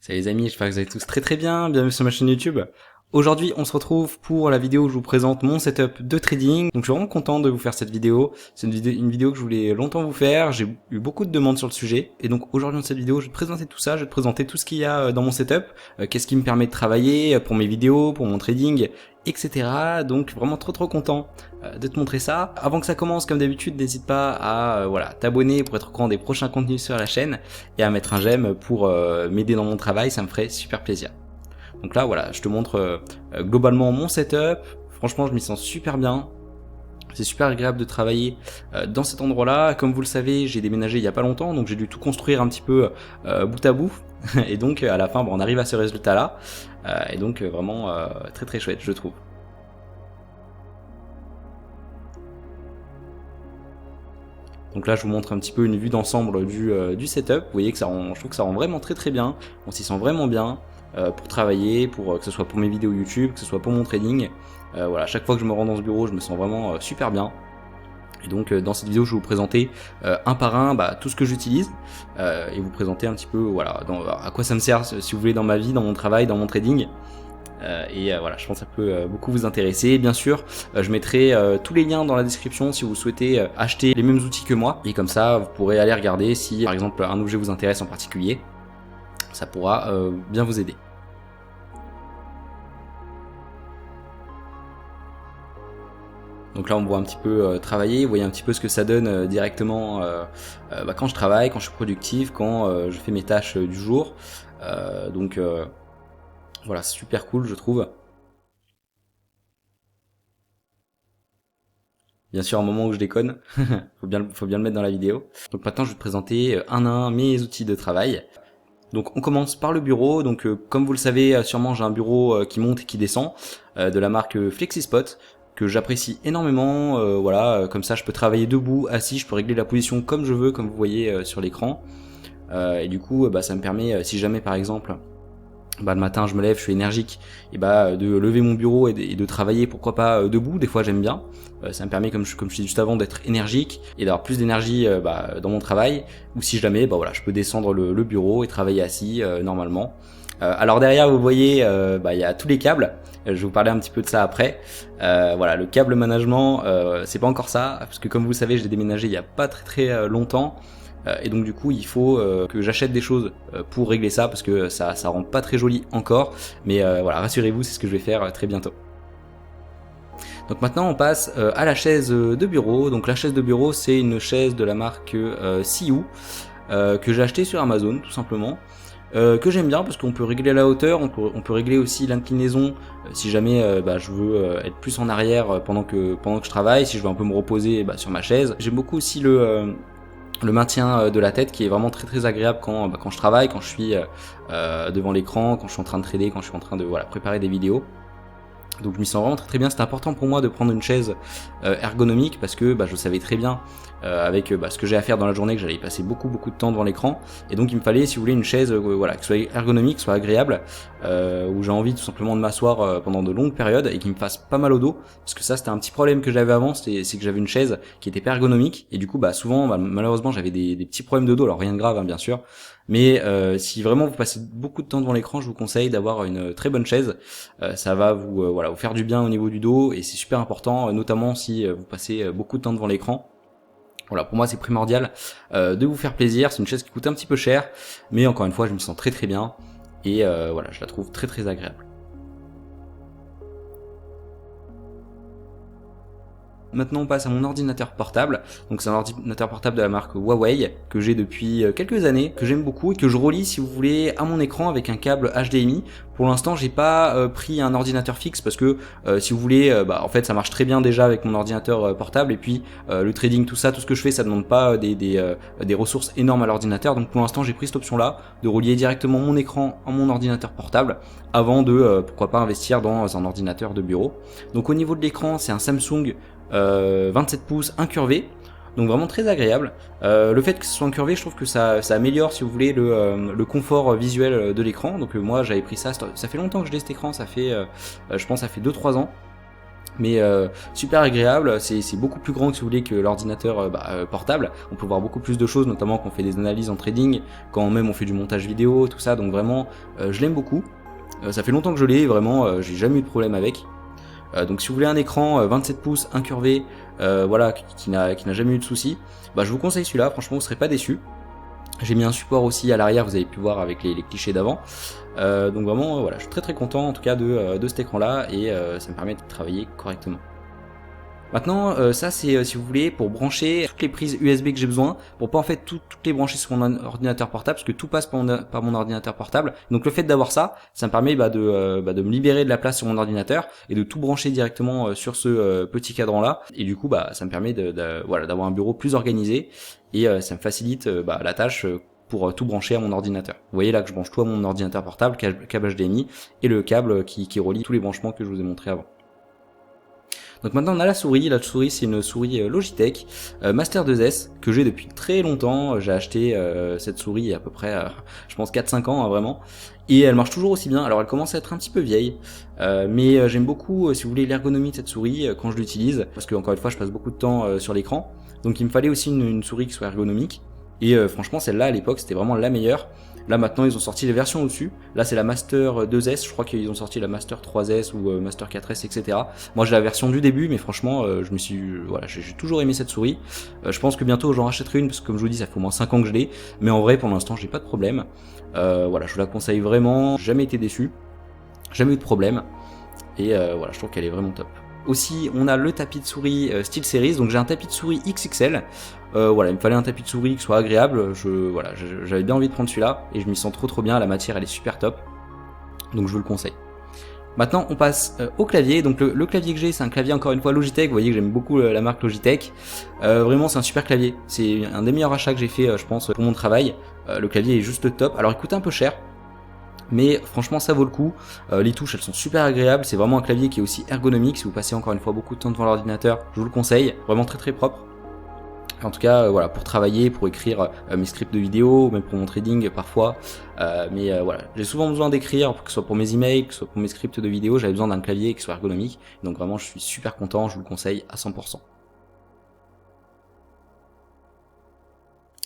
Salut les amis, j'espère que vous allez tous très bien, bienvenue sur ma chaîne YouTube. Aujourd'hui, on se retrouve pour la vidéo où je vous présente mon setup de trading. Donc je suis vraiment content de vous faire cette vidéo. C'est une vidéo que je voulais longtemps vous faire, j'ai eu beaucoup de demandes sur le sujet. Et donc aujourd'hui dans cette vidéo, je vais te présenter tout ça, je vais te présenter tout ce qu'il y a dans mon setup, qu'est-ce qui me permet de travailler pour mes vidéos, pour mon trading, etc. Donc vraiment trop content de te montrer ça. Avant que ça commence, comme d'habitude, n'hésite pas à t'abonner pour être au courant des prochains contenus sur la chaîne et à mettre un j'aime pour m'aider dans mon travail, ça me ferait super plaisir. Donc là voilà, je te montre globalement mon setup. Franchement, je m'y sens super bien. C'est super agréable de travailler dans cet endroit-là. Comme vous le savez, j'ai déménagé il y a pas longtemps, donc j'ai dû tout construire un petit peu bout à bout. Et donc à la fin, on arrive à ce résultat-là. Et donc vraiment très chouette, je trouve. Donc là, je vous montre un petit peu une vue d'ensemble du setup. Vous voyez que ça rend, je trouve que ça rend vraiment très bien. On s'y sent vraiment bien pour travailler, pour que ce soit pour mes vidéos YouTube, que ce soit pour mon trading. Voilà, chaque fois que je me rends dans ce bureau, je me sens vraiment super bien. Et donc dans cette vidéo, je vais vous présenter un par un tout ce que j'utilise et vous présenter un petit peu à quoi ça me sert, si vous voulez, dans ma vie, dans mon travail, dans mon trading. Voilà, je pense que ça peut beaucoup vous intéresser. Bien sûr, je mettrai tous les liens dans la description si vous souhaitez acheter les mêmes outils que moi. Et comme ça, vous pourrez aller regarder si, par exemple, un objet vous intéresse en particulier. Ça pourra bien vous aider. Donc là, on voit un petit peu travailler. Vous voyez un petit peu ce que ça donne directement quand je travaille, quand je suis productif, quand je fais mes tâches du jour. Voilà, c'est super cool, je trouve. Bien sûr, un moment où je déconne, faut bien le mettre dans la vidéo. Donc maintenant, je vais te présenter un à un mes outils de travail. Donc on commence par le bureau. Donc comme vous le savez, sûrement j'ai un bureau qui monte et qui descend de la marque FlexiSpot que j'apprécie énormément. Comme ça, je peux travailler debout, assis, je peux régler la position comme je veux, comme vous voyez sur l'écran. Et du coup, ça me permet, si jamais par exemple le matin je me lève, je suis énergique, et de lever mon bureau et de travailler, pourquoi pas debout. Des fois j'aime bien, ça me permet, comme je disais juste avant, d'être énergique et d'avoir plus d'énergie dans mon travail. Ou si jamais je peux descendre le bureau et travailler assis normalement. Alors derrière vous voyez il y a tous les câbles, je vais vous parler un petit peu de ça après. Le câble management, c'est pas encore ça, parce que comme vous le savez, j'ai déménagé il y a pas très longtemps. Et donc du coup il faut que j'achète des choses pour régler ça, parce que ça rend pas très joli encore, mais rassurez-vous, c'est ce que je vais faire très bientôt. Donc maintenant on passe à la chaise de bureau. Donc la chaise de bureau, c'est une chaise de la marque Siou que j'ai acheté sur Amazon tout simplement, que j'aime bien parce qu'on peut régler la hauteur, on peut régler aussi l'inclinaison si jamais je veux être plus en arrière pendant que je travaille, si je veux un peu me reposer sur ma chaise. J'aime beaucoup aussi le maintien de la tête, qui est vraiment très agréable quand je travaille, quand je suis devant l'écran, quand je suis en train de trader, quand je suis en train de préparer des vidéos. Donc je m'y sens vraiment très bien. C'est important pour moi de prendre une chaise ergonomique, parce que je savais très bien avec ce que j'ai à faire dans la journée que j'allais y passer beaucoup de temps devant l'écran, et donc il me fallait, si vous voulez, une chaise qui soit ergonomique, soit agréable, où j'ai envie tout simplement de m'asseoir pendant de longues périodes et qui me fasse pas mal au dos, parce que ça c'était un petit problème que j'avais avant, c'est que j'avais une chaise qui était pas ergonomique, et du coup souvent malheureusement j'avais des petits problèmes de dos. Alors rien de grave bien sûr, mais si vraiment vous passez beaucoup de temps devant l'écran, je vous conseille d'avoir une très bonne chaise. Ça va vous faire du bien au niveau du dos, et c'est super important, notamment si vous passez beaucoup de temps devant l'écran. Voilà, pour moi c'est primordial de vous faire plaisir. C'est une chaise qui coûte un petit peu cher, mais encore une fois je me sens très bien, et je la trouve très agréable. Maintenant on passe à mon ordinateur portable. Donc c'est un ordinateur portable de la marque Huawei que j'ai depuis quelques années, que j'aime beaucoup et que je relie, si vous voulez, à mon écran avec un câble HDMI. Pour l'instant j'ai pas pris un ordinateur fixe, parce que si vous voulez, en fait ça marche très bien déjà avec mon ordinateur portable, et puis le trading, tout ce que je fais, ça demande pas des ressources énormes à l'ordinateur. Donc pour l'instant j'ai pris cette option là, de relier directement mon écran à mon ordinateur portable, avant de pourquoi pas investir dans un ordinateur de bureau. Donc au niveau de l'écran, c'est un Samsung 27 pouces incurvé, donc vraiment très agréable. Le fait que ce soit incurvé, je trouve que ça améliore, si vous voulez, le confort visuel de l'écran. Donc moi j'avais pris ça fait longtemps que je l'ai, cet écran, ça fait je pense ça fait 2-3 ans. mais super agréable. C'est beaucoup plus grand que si vous voulez que l'ordinateur portable. On peut voir beaucoup plus de choses, notamment quand on fait des analyses en trading, quand même on fait du montage vidéo, tout ça. Donc vraiment, je l'aime beaucoup. Ça fait longtemps que je l'ai, vraiment, j'ai jamais eu de problème avec. Donc si vous voulez un écran 27 pouces incurvé, voilà, qui n'a jamais eu de soucis, je vous conseille celui-là. Franchement, vous serez pas déçus. J'ai mis un support aussi à l'arrière, vous avez pu voir avec les clichés d'avant. Donc vraiment, voilà, je suis très content en tout cas de cet écran-là, et ça me permet de travailler correctement. Maintenant, ça c'est si vous voulez pour brancher toutes les prises USB que j'ai besoin, pour pas en fait toutes les brancher sur mon ordinateur portable, parce que tout passe par mon ordinateur portable. Donc le fait d'avoir ça me permet de me libérer de la place sur mon ordinateur et de tout brancher directement sur ce petit cadran là. Et du coup, ça me permet voilà, d'avoir un bureau plus organisé, et ça me facilite la tâche pour tout brancher à mon ordinateur. Vous voyez là que je branche tout à mon ordinateur portable, câble HDMI et le câble qui relie tous les branchements que je vous ai montré avant. Donc maintenant on a la souris c'est une souris Logitech Master 2S que j'ai depuis très longtemps. J'ai acheté cette souris il y a à peu près je pense 4-5 ans vraiment, et elle marche toujours aussi bien. Alors elle commence à être un petit peu vieille, mais j'aime beaucoup si vous voulez l'ergonomie de cette souris quand je l'utilise, parce que encore une fois je passe beaucoup de temps sur l'écran, donc il me fallait aussi une souris qui soit ergonomique, et franchement celle-là à l'époque c'était vraiment la meilleure. Là maintenant ils ont sorti les versions au-dessus. Là c'est la Master 2S, je crois qu'ils ont sorti la Master 3S ou Master 4S, etc. Moi j'ai la version du début, mais franchement voilà, j'ai toujours aimé cette souris. Je pense que bientôt j'en rachèterai une, parce que comme je vous dis ça fait au moins 5 ans que je l'ai, mais en vrai pour l'instant j'ai pas de problème. Voilà, je vous la conseille vraiment, j'ai jamais été déçu, jamais eu de problème, et voilà, je trouve qu'elle est vraiment top. Aussi, on a le tapis de souris SteelSeries, donc j'ai un tapis de souris XXL. Voilà, il me fallait un tapis de souris qui soit agréable. Voilà, j'avais bien envie de prendre celui-là, et je m'y sens trop bien. La matière, elle est super top, donc je vous le conseille. Maintenant, on passe au clavier. Donc le clavier que j'ai, c'est un clavier encore une fois Logitech. Vous voyez que j'aime beaucoup la marque Logitech. Vraiment, c'est un super clavier. C'est un des meilleurs achats que j'ai fait, je pense, pour mon travail. Le clavier est juste top. Alors, il coûte un peu cher, mais franchement ça vaut le coup. Les touches elles sont super agréables, c'est vraiment un clavier qui est aussi ergonomique. Si vous passez encore une fois beaucoup de temps devant l'ordinateur, je vous le conseille, vraiment très propre. En tout cas voilà, pour travailler, pour écrire mes scripts de vidéo, même pour mon trading parfois, mais voilà, j'ai souvent besoin d'écrire, que ce soit pour mes emails, que ce soit pour mes scripts de vidéo, j'avais besoin d'un clavier qui soit ergonomique, donc vraiment je suis super content, je vous le conseille à 100%.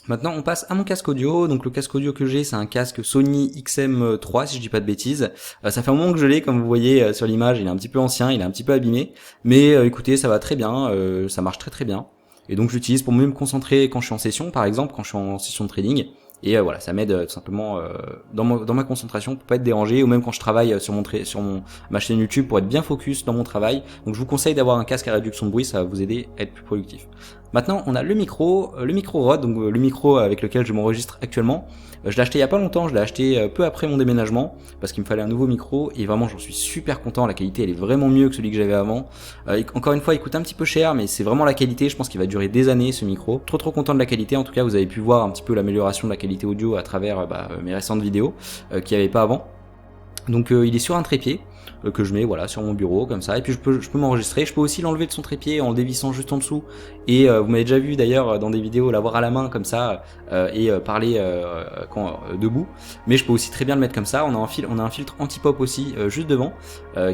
Maintenant on passe à mon casque audio. Donc le casque audio que j'ai, c'est un casque Sony XM3 si je dis pas de bêtises. Ça fait un moment que je l'ai, comme vous voyez sur l'image, il est un petit peu ancien, il est un petit peu abîmé, mais écoutez, ça va très bien, ça marche très bien. Et donc je l'utilise pour mieux me concentrer quand je suis en session, par exemple quand je suis en session de trading. Et voilà, ça m'aide tout simplement dans ma concentration, pour pas être dérangé, ou même quand je travaille sur ma chaîne YouTube, pour être bien focus dans mon travail. Donc je vous conseille d'avoir un casque à réduction de bruit, ça va vous aider à être plus productif. Maintenant on a le micro Rode, donc le micro avec lequel je m'enregistre actuellement. Je l'ai acheté il y a pas longtemps, je l'ai acheté peu après mon déménagement, parce qu'il me fallait un nouveau micro, et vraiment j'en suis super content. La qualité elle est vraiment mieux que celui que j'avais avant. Encore une fois il coûte un petit peu cher, mais c'est vraiment la qualité, je pense qu'il va durer des années ce micro. Trop content de la qualité. En tout cas vous avez pu voir un petit peu l'amélioration de la qualité audio à travers mes récentes vidéos qu'il n'y avait pas avant. Donc il est sur un trépied que je mets voilà sur mon bureau comme ça, et puis je peux m'enregistrer. Je peux aussi l'enlever de son trépied en le dévissant juste en dessous, et vous m'avez déjà vu d'ailleurs dans des vidéos l'avoir à la main comme ça et parler quand debout, mais je peux aussi très bien le mettre comme ça. On a un filtre anti-pop aussi juste devant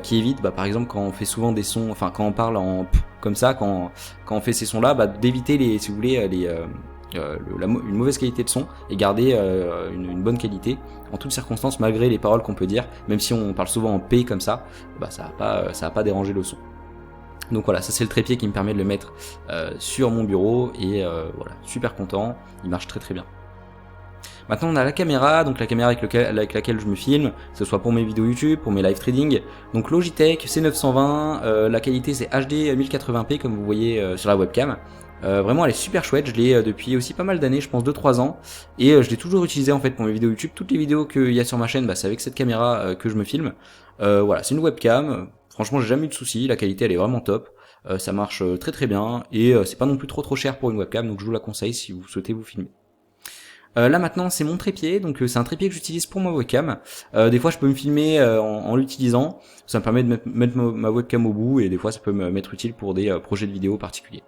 qui évite par exemple quand on fait souvent des sons, enfin quand on parle en comme ça, quand on fait ces sons là, d'éviter si vous voulez une mauvaise qualité de son, et garder une bonne qualité en toutes circonstances, malgré les paroles qu'on peut dire. Même si on parle souvent en P comme ça, ça va pas déranger le son. Donc voilà, ça c'est le trépied qui me permet de le mettre sur mon bureau, et voilà, super content, il marche très bien. Maintenant on a la caméra, donc la caméra avec laquelle je me filme, que ce soit pour mes vidéos YouTube, pour mes live trading. Donc Logitech C920, la qualité c'est HD 1080p comme vous voyez sur la webcam. Vraiment elle est super chouette, je l'ai depuis aussi pas mal d'années, je pense 2-3 ans, et je l'ai toujours utilisé en fait pour mes vidéos YouTube. Toutes les vidéos qu'il y a sur ma chaîne, c'est avec cette caméra que je me filme. Voilà, c'est une webcam, franchement j'ai jamais eu de soucis, la qualité elle est vraiment top, ça marche très bien, et c'est pas non plus trop cher pour une webcam, donc je vous la conseille si vous souhaitez vous filmer. Là maintenant c'est mon trépied, donc c'est un trépied que j'utilise pour ma webcam. Des fois je peux me filmer en l'utilisant, ça me permet de mettre ma webcam au bout, et des fois ça peut m'être utile pour des projets de vidéo particuliers.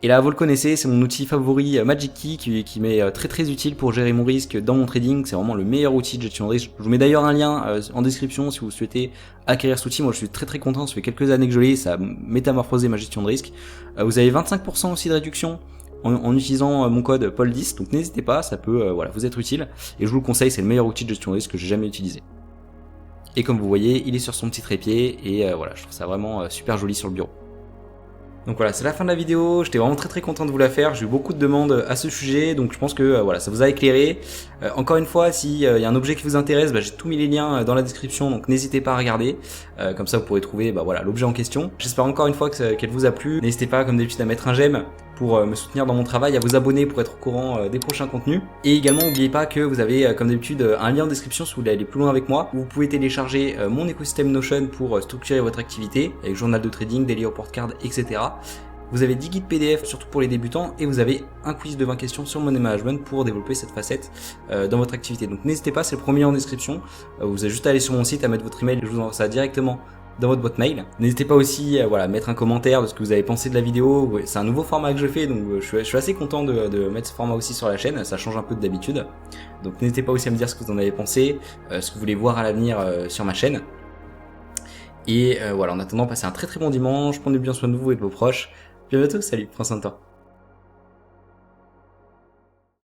Et là, vous le connaissez, c'est mon outil favori Magic Key qui m'est très utile pour gérer mon risque dans mon trading. C'est vraiment le meilleur outil de gestion de risque. Je vous mets d'ailleurs un lien en description si vous souhaitez acquérir cet outil. Moi, je suis très content. Ça fait quelques années que je l'ai. Ça a métamorphosé ma gestion de risque. Vous avez 25% aussi de réduction en utilisant mon code Paul10. Donc n'hésitez pas, ça peut voilà, vous être utile. Et je vous le conseille, c'est le meilleur outil de gestion de risque que j'ai jamais utilisé. Et comme vous voyez, il est sur son petit trépied. Et voilà, je trouve ça vraiment super joli sur le bureau. Donc voilà, c'est la fin de la vidéo, j'étais vraiment très content de vous la faire, j'ai eu beaucoup de demandes à ce sujet, donc je pense que voilà, ça vous a éclairé. Encore une fois, s'il y a un objet qui vous intéresse, j'ai tout mis les liens dans la description, donc n'hésitez pas à regarder, comme ça vous pourrez trouver voilà, l'objet en question. J'espère encore une fois qu'elle vous a plu, n'hésitez pas comme d'habitude à mettre un j'aime pour me soutenir dans mon travail, à vous abonner pour être au courant des prochains contenus. Et également, n'oubliez pas que vous avez, comme d'habitude, un lien en description si vous voulez aller plus loin avec moi, où vous pouvez télécharger mon écosystème Notion pour structurer votre activité, avec journal de trading, daily report card, etc. Vous avez 10 guides PDF, surtout pour les débutants, et vous avez un quiz de 20 questions sur Money Management pour développer cette facette dans votre activité. Donc n'hésitez pas, c'est le premier en description. Vous avez juste à aller sur mon site, à mettre votre email, et je vous envoie ça directement dans votre boîte mail. N'hésitez pas aussi à mettre un commentaire de ce que vous avez pensé de la vidéo. C'est un nouveau format que je fais, donc je suis assez content de mettre ce format aussi sur la chaîne, ça change un peu d'habitude. Donc n'hésitez pas aussi à me dire ce que vous en avez pensé, ce que vous voulez voir à l'avenir sur ma chaîne. Et voilà, en attendant, passez un très bon dimanche, prenez bien soin de vous et de vos proches. Puis à bientôt, salut, prends soin de toi.